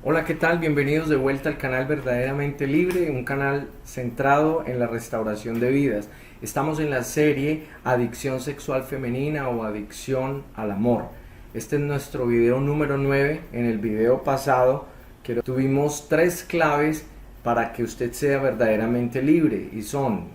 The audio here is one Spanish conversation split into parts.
Hola, ¿qué tal? Bienvenidos de vuelta al canal Verdaderamente Libre, un canal centrado en la restauración de vidas. Estamos en la serie Adicción Sexual Femenina o Adicción al Amor. Este es nuestro video número 9. En el video pasado tuvimos 3 claves para que usted sea verdaderamente libre y son: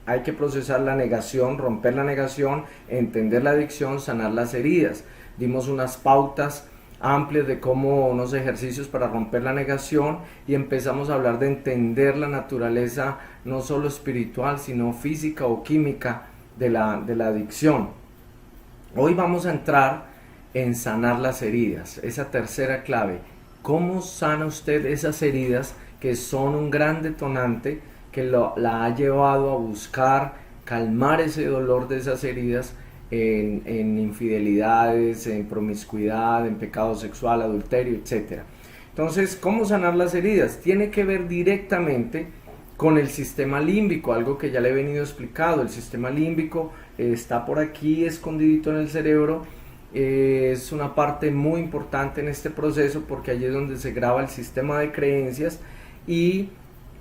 hay que procesar la negación, romper la negación, entender la adicción, sanar las heridas. Dimos unas pautas amplias de cómo unos ejercicios para romper la negación y empezamos a hablar de entender la naturaleza no solo espiritual sino física o química de la adicción. Hoy vamos a entrar en sanar las heridas, esa tercera clave. ¿Cómo sana usted esas heridas que son un gran detonante que la ha llevado a buscar calmar ese dolor de esas heridas en infidelidades, en promiscuidad, en pecado sexual, adulterio, etcétera? Entonces, ¿cómo sanar las heridas? Tiene que ver directamente con el sistema límbico, algo que ya le he venido explicado. El sistema límbico está por aquí escondidito en el cerebro. Es una parte muy importante en este proceso porque allí es donde se graba el sistema de creencias y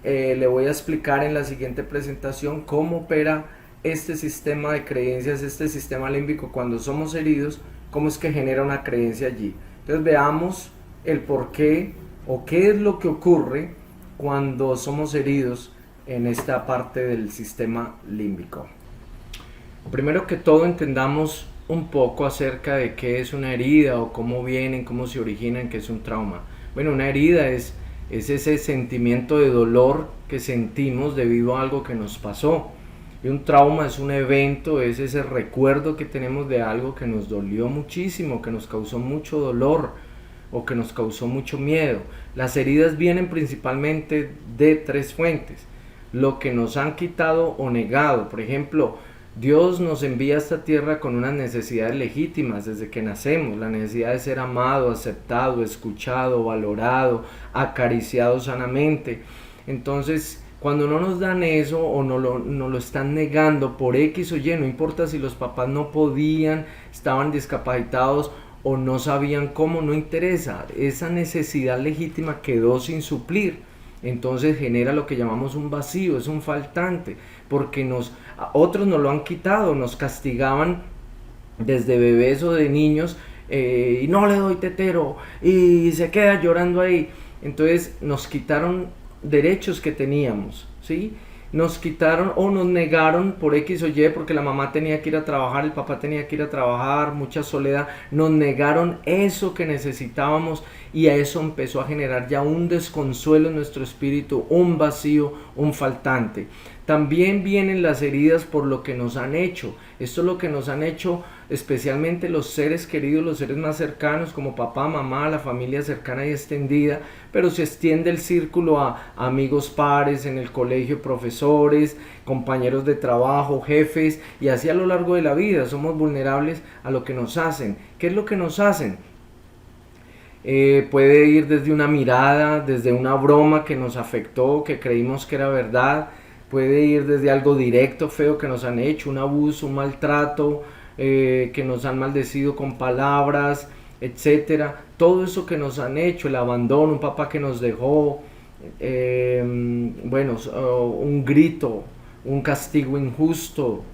le voy a explicar en la siguiente presentación cómo opera este sistema de creencias, este sistema límbico cuando somos heridos, cómo es que genera una creencia allí. Entonces veamos el por qué o qué es lo que ocurre cuando somos heridos en esta parte del sistema límbico. Primero que todo, entendamos un poco acerca de qué es una herida o cómo vienen, cómo se originan, qué es un trauma. Bueno, una herida es ese sentimiento de dolor que sentimos debido a algo que nos pasó. Y un trauma es un evento, es ese recuerdo que tenemos de algo que nos dolió muchísimo, que nos causó mucho dolor o que nos causó mucho miedo. Las heridas vienen principalmente de 3 fuentes: lo que nos han quitado o negado. Por ejemplo, Dios nos envía a esta tierra con unas necesidades legítimas desde que nacemos, la necesidad de ser amado, aceptado, escuchado, valorado, acariciado sanamente. Entonces, cuando no nos dan eso o no lo están negando por X o Y, no importa si los papás no podían, estaban discapacitados o no sabían cómo, no interesa, esa necesidad legítima quedó sin suplir. Entonces genera lo que llamamos un vacío, es un faltante, porque otros nos lo han quitado, nos castigaban desde bebés o de niños, y no le doy tetero y se queda llorando ahí. Entonces nos quitaron derechos que teníamos, ¿sí? Nos quitaron o nos negaron por X o Y, porque la mamá tenía que ir a trabajar, el papá tenía que ir a trabajar, mucha soledad, nos negaron eso que necesitábamos y a eso empezó a generar ya un desconsuelo en nuestro espíritu, un vacío, un faltante. También vienen las heridas por lo que nos han hecho. Esto es lo que nos han hecho especialmente los seres queridos, los seres más cercanos como papá, mamá, la familia cercana y extendida, pero se extiende el círculo a amigos pares, en el colegio, profesores, compañeros de trabajo, jefes, y así a lo largo de la vida somos vulnerables a lo que nos hacen. ¿Qué es lo que nos hacen? Puede ir desde una mirada, desde una broma que nos afectó, que creímos que era verdad. Puede ir desde algo directo, feo que nos han hecho, un abuso, un maltrato, que nos han maldecido con palabras, etcétera. Todo eso que nos han hecho, el abandono, un papá que nos dejó, un grito, un castigo injusto,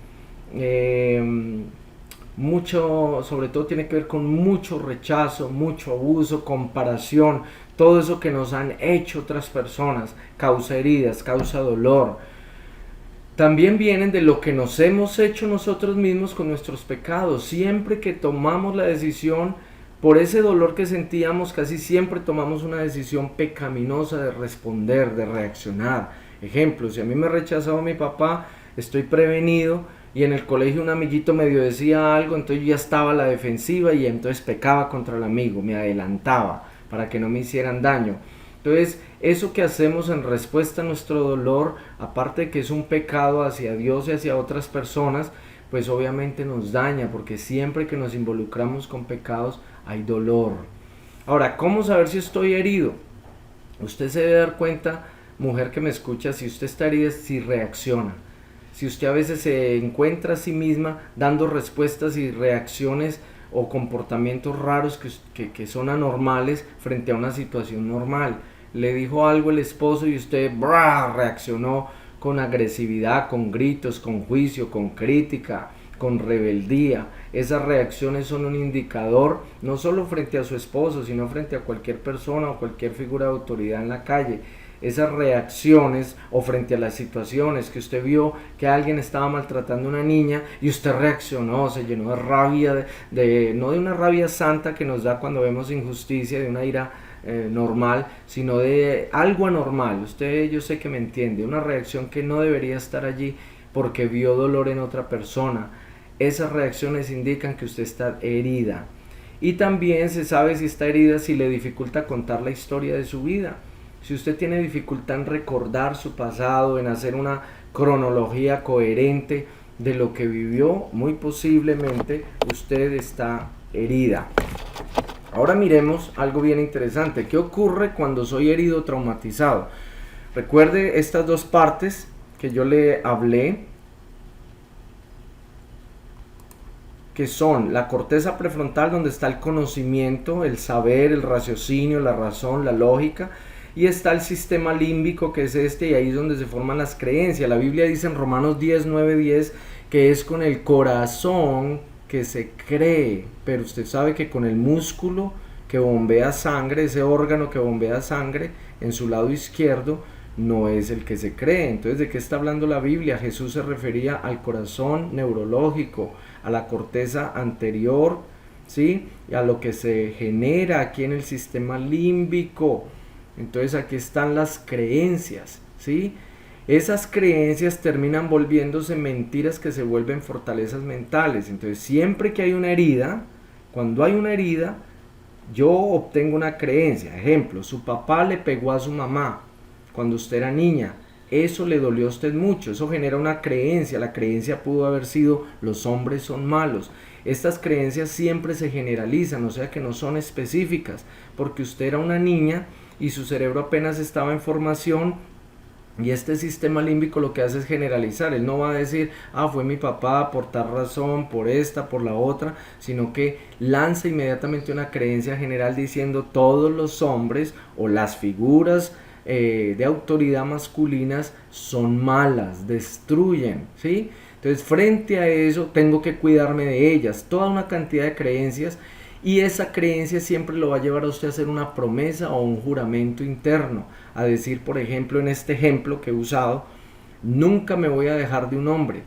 mucho, sobre todo tiene que ver con mucho rechazo, mucho abuso, comparación. Todo eso que nos han hecho otras personas causa heridas, causa dolor. También vienen de lo que nos hemos hecho nosotros mismos con nuestros pecados. Siempre que tomamos la decisión, por ese dolor que sentíamos, casi siempre tomamos una decisión pecaminosa de responder, de reaccionar. Ejemplo, si a mí me rechazaba mi papá, estoy prevenido, y en el colegio un amiguito medio decía algo, entonces yo ya estaba a la defensiva y entonces pecaba contra el amigo, me adelantaba para que no me hicieran daño. Entonces, eso que hacemos en respuesta a nuestro dolor, aparte de que es un pecado hacia Dios y hacia otras personas, pues obviamente nos daña, porque siempre que nos involucramos con pecados hay dolor. Ahora, ¿cómo saber si estoy herido? Usted se debe dar cuenta, mujer que me escucha, si usted está herida, si reacciona. Si usted a veces se encuentra a sí misma dando respuestas y reacciones o comportamientos raros que son anormales frente a una situación normal. Le dijo algo el esposo y usted reaccionó con agresividad, con gritos, con juicio, con crítica, con rebeldía. Esas reacciones son un indicador no solo frente a su esposo, sino frente a cualquier persona o cualquier figura de autoridad en la calle. Esas reacciones, o frente a las situaciones que usted vio que alguien estaba maltratando a una niña y usted reaccionó, se llenó de rabia, no de una rabia santa que nos da cuando vemos injusticia, de una ira normal, sino de algo anormal. Usted, yo sé que me entiende, una reacción que no debería estar allí porque vio dolor en otra persona. Esas reacciones indican que usted está herida. Y también se sabe si está herida si le dificulta contar la historia de su vida. Si usted tiene dificultad en recordar su pasado, en hacer una cronología coherente de lo que vivió, muy posiblemente usted está herida. Ahora miremos algo bien interesante. ¿Qué ocurre cuando soy herido o traumatizado? Recuerde estas dos partes que yo le hablé, que son la corteza prefrontal, donde está el conocimiento, el saber, el raciocinio, la razón, la lógica, y está el sistema límbico, que es y ahí es donde se forman las creencias. La Biblia dice en Romanos 10, 9, 10, que es con el corazón que se cree, pero usted sabe que con el músculo que bombea sangre, ese órgano que bombea sangre en su lado izquierdo, no es el que se cree. Entonces, ¿de qué está hablando la Biblia? Jesús se refería al corazón neurológico, a la corteza anterior, ¿sí? Y a lo que se genera aquí en el sistema límbico. Entonces, aquí están las creencias, ¿sí? Esas creencias terminan volviéndose mentiras que se vuelven fortalezas mentales. Entonces, siempre que hay una herida, cuando hay una herida, yo obtengo una creencia. Ejemplo, su papá le pegó a su mamá cuando usted era niña. Eso le dolió a usted mucho, eso genera una creencia. La creencia pudo haber sido: los hombres son malos. Estas creencias siempre se generalizan, o sea que no son específicas, porque usted era una niña y su cerebro apenas estaba en formación. Y este sistema límbico lo que hace es generalizar. Él no va a decir, fue mi papá por tal razón, por esta, por la otra, sino que lanza inmediatamente una creencia general diciendo: todos los hombres o las figuras de autoridad masculinas son malas, destruyen, ¿sí? Entonces, frente a eso, tengo que cuidarme de ellas. Toda una cantidad de creencias. Y esa creencia siempre lo va a llevar a usted a hacer una promesa o un juramento interno, a decir, por ejemplo, en este ejemplo que he usado: nunca me voy a dejar de un hombre.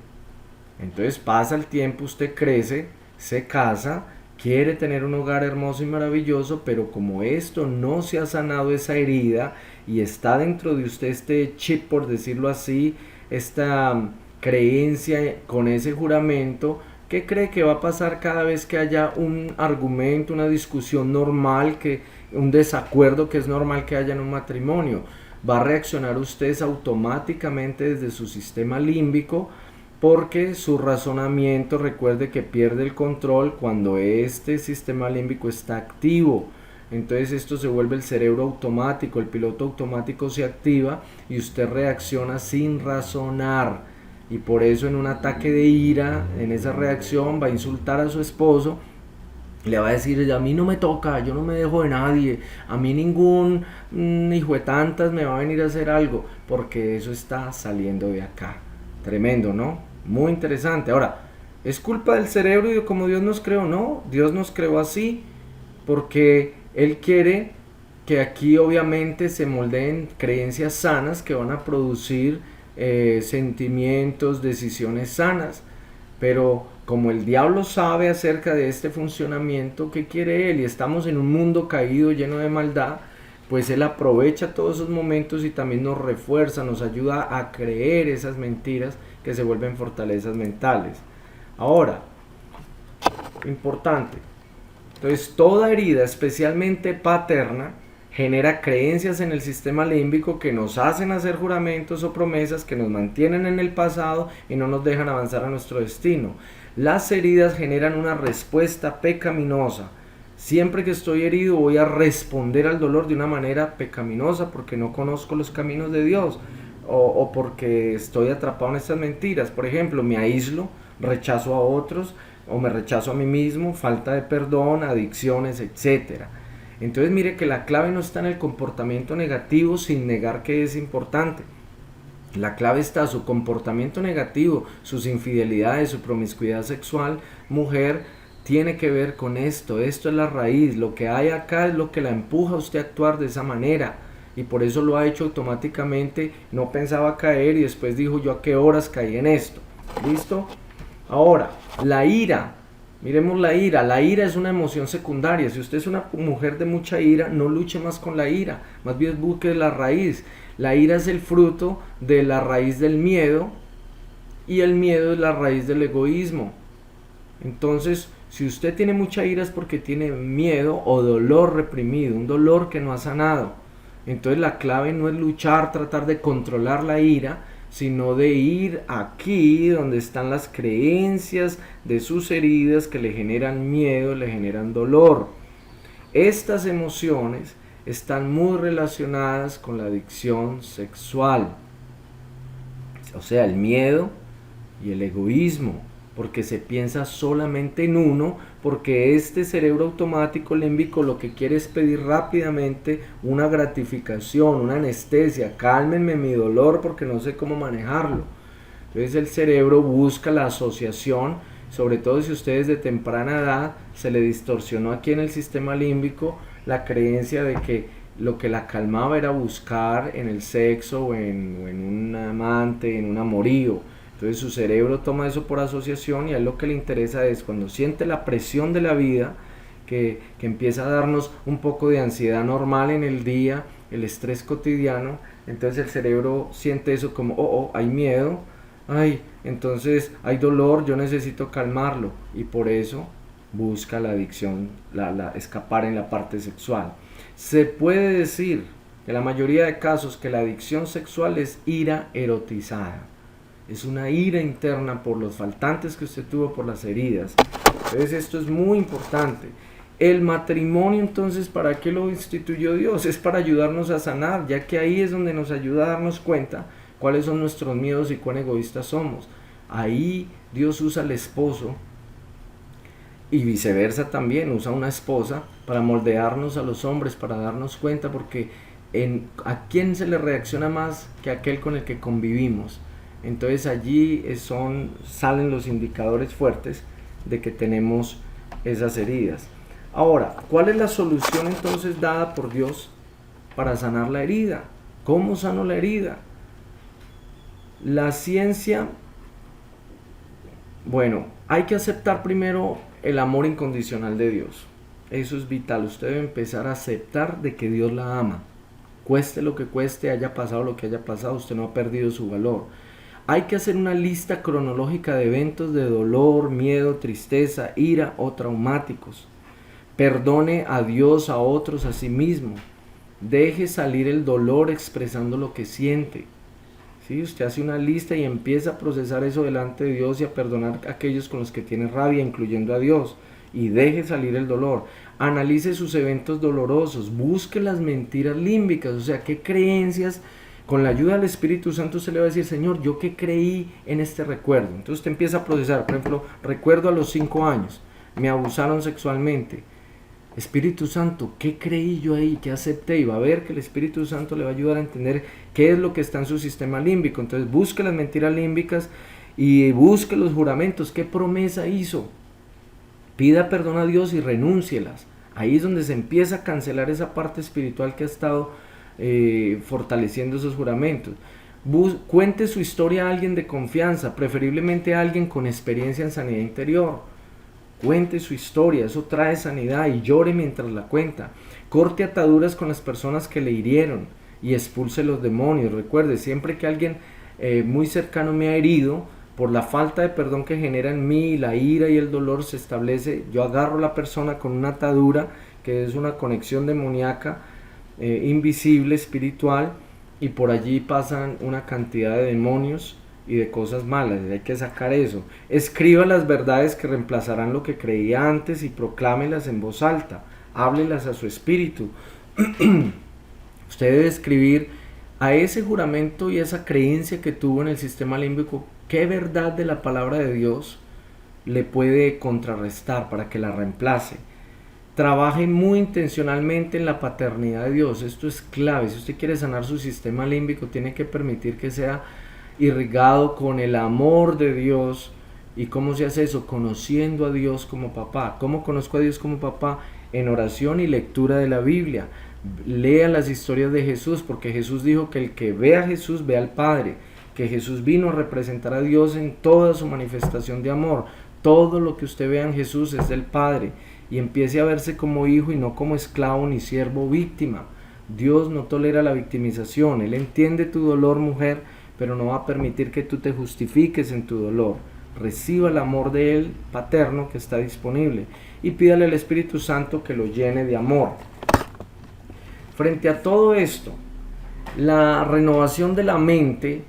Entonces pasa el tiempo, usted crece, se casa, quiere tener un hogar hermoso y maravilloso, pero como esto no se ha sanado, esa herida, y está dentro de usted este chip, por decirlo así, esta creencia con ese juramento, ¿qué cree que va a pasar cada vez que haya un argumento, una discusión normal, un desacuerdo que es normal que haya en un matrimonio? Va a reaccionar usted automáticamente desde su sistema límbico, porque su razonamiento, recuerde que pierde el control cuando este sistema límbico está activo. Entonces esto se vuelve el cerebro automático, el piloto automático se activa y usted reacciona sin razonar. Y por eso en un ataque de ira, en esa reacción, va a insultar a su esposo, le va a decir: a mí no me toca, yo no me dejo de nadie, a mí ningún hijo de tantas me va a venir a hacer algo, porque eso está saliendo de acá. Tremendo, ¿no? Muy interesante. Ahora, ¿es culpa del cerebro y de cómo Dios nos creó? No, Dios nos creó así, porque Él quiere que aquí obviamente se moldeen creencias sanas que van a producir sentimientos, decisiones sanas. Pero como el diablo sabe acerca de este funcionamiento, ¿qué quiere él? Y estamos en un mundo caído, lleno de maldad, pues él aprovecha todos esos momentos y también nos refuerza, nos ayuda a creer esas mentiras que se vuelven fortalezas mentales. Ahora, importante, entonces toda herida, especialmente paterna, genera creencias en el sistema límbico que nos hacen hacer juramentos o promesas que nos mantienen en el pasado y no nos dejan avanzar a nuestro destino. Las heridas generan una respuesta pecaminosa. Siempre que estoy herido voy a responder al dolor de una manera pecaminosa porque no conozco los caminos de Dios o porque estoy atrapado en estas mentiras. Por ejemplo, me aíslo, rechazo a otros, o me rechazo a mí mismo, falta de perdón, adicciones, etcétera. Entonces mire que la clave no está en el comportamiento negativo, sin negar que es importante. La clave está su comportamiento negativo, sus infidelidades, su promiscuidad sexual, mujer, tiene que ver con esto. Esto es la raíz. Lo que hay acá es lo que la empuja a usted a actuar de esa manera. Y por eso lo ha hecho automáticamente. No pensaba caer y después dijo, yo a qué horas caí en esto. ¿Listo? Ahora, la ira. Miremos la ira. La ira es una emoción secundaria. Si usted es una mujer de mucha ira, no luche más con la ira. Más bien busque la raíz. La ira es el fruto de la raíz del miedo. Y el miedo es la raíz del egoísmo. Entonces, si usted tiene mucha ira es porque tiene miedo o dolor reprimido, un dolor que no ha sanado. Entonces la clave no es luchar, tratar de controlar la ira, sino de ir aquí donde están las creencias de sus heridas que le generan miedo, le generan dolor. Estas emociones están muy relacionadas con la adicción sexual, o sea, el miedo y el egoísmo, porque se piensa solamente en uno, porque este cerebro automático límbico lo que quiere es pedir rápidamente una gratificación, una anestesia, cálmenme mi dolor porque no sé cómo manejarlo. Entonces el cerebro busca la asociación, sobre todo si ustedes de temprana edad se le distorsionó aquí en el sistema límbico la creencia de que lo que la calmaba era buscar en el sexo o en un amante, en un amorío. Entonces su cerebro toma eso por asociación y a él lo que le interesa es cuando siente la presión de la vida, que empieza a darnos un poco de ansiedad normal en el día, el estrés cotidiano, entonces el cerebro siente eso como, hay miedo, entonces hay dolor, yo necesito calmarlo, y por eso busca la adicción, escapar en la parte sexual. Se puede decir que la mayoría de casos que la adicción sexual es ira erotizada. Es una ira interna por los faltantes que usted tuvo, por las heridas. Entonces esto es muy importante. El matrimonio, entonces, ¿para qué lo instituyó Dios? Es para ayudarnos a sanar, ya que ahí es donde nos ayuda a darnos cuenta cuáles son nuestros miedos y cuán egoístas somos. Ahí Dios usa al esposo y viceversa también, usa una esposa para moldearnos a los hombres, para darnos cuenta, porque ¿a quién se le reacciona más que aquel con el que convivimos? Entonces allí salen los indicadores fuertes de que tenemos esas heridas. Ahora, ¿cuál es la solución entonces dada por Dios para sanar la herida? ¿Cómo sano la herida? La ciencia, bueno, hay que aceptar primero el amor incondicional de Dios. Eso es vital. Usted debe empezar a aceptar de que Dios la ama. Cueste lo que cueste, haya pasado lo que haya pasado, usted no ha perdido su valor. Hay que hacer una lista cronológica de eventos de dolor, miedo, tristeza, ira o traumáticos. Perdone a Dios, a otros, a sí mismo. Deje salir el dolor expresando lo que siente. ¿Sí? Usted hace una lista y empieza a procesar eso delante de Dios y a perdonar a aquellos con los que tiene rabia, incluyendo a Dios. Y deje salir el dolor. Analice sus eventos dolorosos. Busque las mentiras límbicas, o sea, qué creencias. Con la ayuda del Espíritu Santo usted le va a decir, Señor, ¿yo qué creí en este recuerdo? Entonces usted empieza a procesar, por ejemplo, recuerdo a los 5 años, me abusaron sexualmente. Espíritu Santo, ¿qué creí yo ahí? ¿Qué acepté? Y va a ver que el Espíritu Santo le va a ayudar a entender qué es lo que está en su sistema límbico. Entonces busque las mentiras límbicas y busque los juramentos. ¿Qué promesa hizo? Pida perdón a Dios y renúncielas. Ahí es donde se empieza a cancelar esa parte espiritual que ha estado fortaleciendo esos juramentos. Cuente su historia a alguien de confianza, preferiblemente a alguien con experiencia en sanidad interior. Cuente su historia, eso trae sanidad, y llore mientras la cuenta. Corte ataduras con las personas que le hirieron y expulse los demonios. Recuerde, siempre que alguien muy cercano me ha herido, por la falta de perdón que genera en mí, la ira y el dolor se establece, yo agarro a la persona con una atadura, que es una conexión demoníaca, invisible, espiritual, y por allí pasan una cantidad de demonios y de cosas malas. Hay que sacar eso. Escriba las verdades que reemplazarán lo que creía antes y proclámelas en voz alta. Háblelas a su espíritu. Usted debe escribir a ese juramento y esa creencia que tuvo en el sistema límbico, qué verdad de la palabra de Dios le puede contrarrestar, para que la reemplace. Trabaje muy intencionalmente en la paternidad de Dios. Esto es clave. Si usted quiere sanar su sistema límbico, tiene que permitir que sea irrigado con el amor de Dios. ¿Y cómo se hace eso? Conociendo a Dios como papá. ¿Cómo conozco a Dios como papá? En oración y lectura de la Biblia. Lea las historias de Jesús, porque Jesús dijo que el que ve a Jesús ve al Padre, que Jesús vino a representar a Dios en toda su manifestación de amor. Todo lo que usted vea en Jesús es del Padre, y empiece a verse como hijo y no como esclavo ni siervo víctima. Dios no tolera la victimización. Él entiende tu dolor, mujer, pero no va a permitir que tú te justifiques en tu dolor. Reciba el amor de Él paterno que está disponible y pídale al Espíritu Santo que lo llene de amor. Frente a todo esto, la renovación de la mente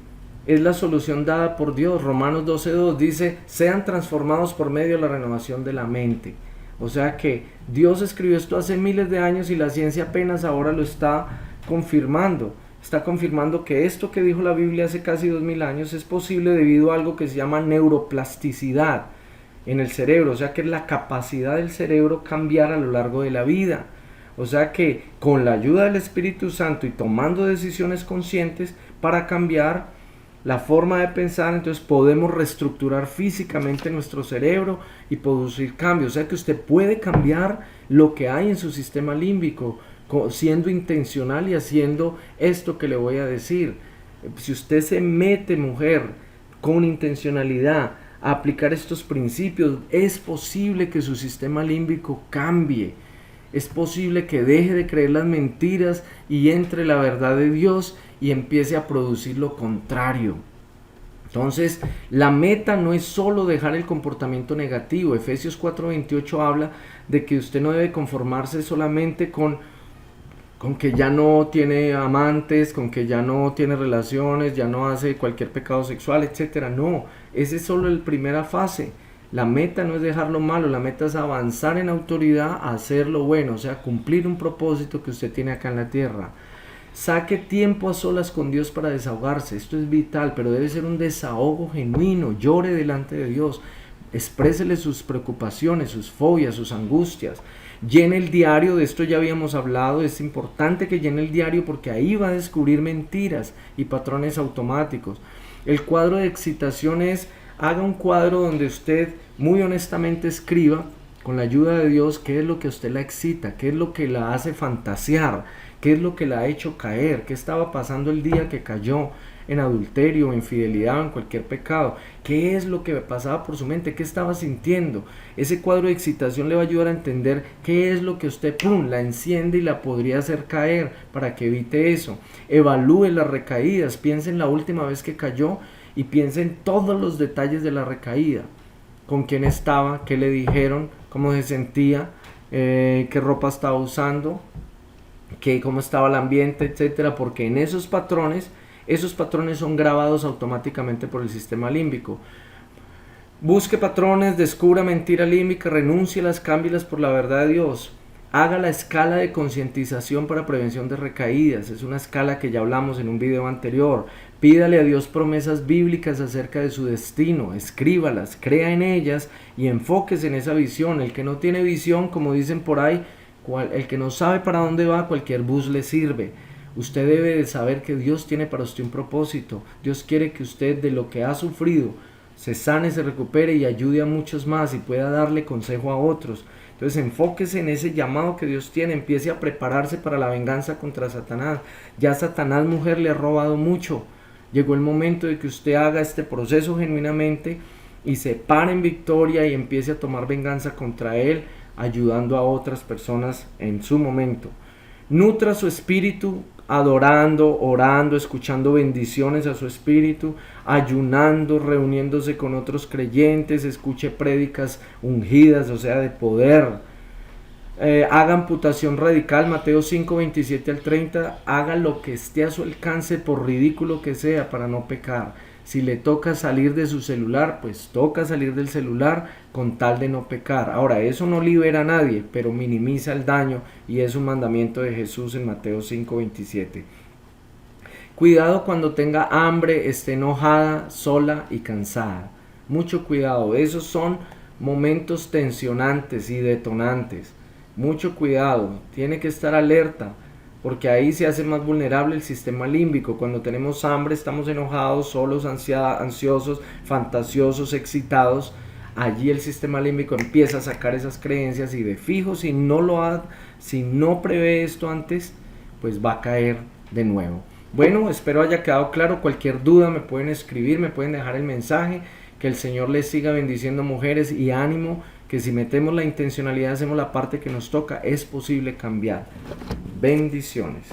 es la solución dada por Dios. Romanos 12:2 dice: sean transformados por medio de la renovación de la mente. O sea que Dios escribió esto hace miles de años y la ciencia apenas ahora lo está confirmando. Está confirmando que esto que dijo la Biblia hace casi 2000 años es posible debido a algo que se llama neuroplasticidad en el cerebro. O sea que es la capacidad del cerebro cambiar a lo largo de la vida. O sea que con la ayuda del Espíritu Santo y tomando decisiones conscientes para cambiar la forma de pensar, entonces podemos reestructurar físicamente nuestro cerebro y producir cambios. O sea que usted puede cambiar lo que hay en su sistema límbico siendo intencional y haciendo esto que le voy a decir. Si usted se mete, mujer, con intencionalidad a aplicar estos principios, es posible que su sistema límbico cambie. Es posible que deje de creer las mentiras y entre la verdad de Dios y empiece a producir lo contrario. Entonces, la meta no es solo dejar el comportamiento negativo. Efesios 4:28 habla de que usted no debe conformarse solamente con que ya no tiene amantes, con que ya no tiene relaciones, ya no hace cualquier pecado sexual, etcétera. No, esa es solo la primera fase. La meta no es dejar lo malo, la meta es avanzar en autoridad a hacer lo bueno, o sea, cumplir un propósito que usted tiene acá en la tierra. Saque tiempo a solas con Dios para desahogarse. Esto es vital, pero debe ser un desahogo genuino. Llore delante de Dios. Exprésele sus preocupaciones, sus fobias, sus angustias. Llene el diario, de esto ya habíamos hablado. Es importante que llene el diario porque ahí va a descubrir mentiras y patrones automáticos. El cuadro de excitación es: haga un cuadro donde usted muy honestamente escriba, con la ayuda de Dios, qué es lo que a usted la excita, qué es lo que la hace fantasear, qué es lo que la ha hecho caer, qué estaba pasando el día que cayó en adulterio, infidelidad o en cualquier pecado, qué es lo que pasaba por su mente, qué estaba sintiendo. Ese cuadro de excitación le va a ayudar a entender qué es lo que usted la enciende y la podría hacer caer para que evite eso. Evalúe las recaídas, piense en la última vez que cayó y piense en todos los detalles de la recaída. Con quién estaba, qué le dijeron, cómo se sentía, qué ropa estaba usando, cómo estaba el ambiente, etcétera, porque en esos patrones son grabados automáticamente por el sistema límbico. Busque patrones, descubra mentira límbica, renúncielas, cámbielas por la verdad de Dios. Haga la escala de concientización para prevención de recaídas. Es una escala que ya hablamos en un video anterior. Pídale a Dios promesas bíblicas acerca de su destino. Escríbalas, crea en ellas y enfóquese en esa visión. El que no tiene visión, como dicen por ahí, el que no sabe para dónde va, cualquier bus le sirve. Usted debe de saber que Dios tiene para usted un propósito. Dios quiere que usted, de lo que ha sufrido, se sane, se recupere y ayude a muchos más y pueda darle consejo a otros. Entonces enfóquese en ese llamado que Dios tiene, empiece a prepararse para la venganza contra Satanás. Ya Satanás, mujer, le ha robado mucho. Llegó el momento de que usted haga este proceso genuinamente y se pare en victoria y empiece a tomar venganza contra él, ayudando a otras personas en su momento. Nutra su espíritu adorando, orando, escuchando bendiciones a su espíritu, ayunando, reuniéndose con otros creyentes, escuche prédicas ungidas, o sea, de poder. Haga amputación radical, Mateo 5, 27 al 30, haga lo que esté a su alcance, por ridículo que sea, para no pecar. Si le toca salir de su celular, pues toca salir del celular con tal de no pecar. Ahora, eso no libera a nadie, pero minimiza el daño y es un mandamiento de Jesús en Mateo 5, 27. Cuidado cuando tenga hambre, esté enojada, sola y cansada. Mucho cuidado, esos son momentos tensionantes y detonantes. Mucho cuidado, tiene que estar alerta, porque ahí se hace más vulnerable el sistema límbico. Cuando tenemos hambre, estamos enojados, solos, ansiosos, fantasiosos, excitados. Allí el sistema límbico empieza a sacar esas creencias y de fijo, si no prevé esto antes, pues va a caer de nuevo. Bueno, espero haya quedado claro. Cualquier duda me pueden escribir, me pueden dejar el mensaje. Que el Señor les siga bendiciendo, mujeres, y ánimo, que si metemos la intencionalidad, hacemos la parte que nos toca, es posible cambiar. Bendiciones.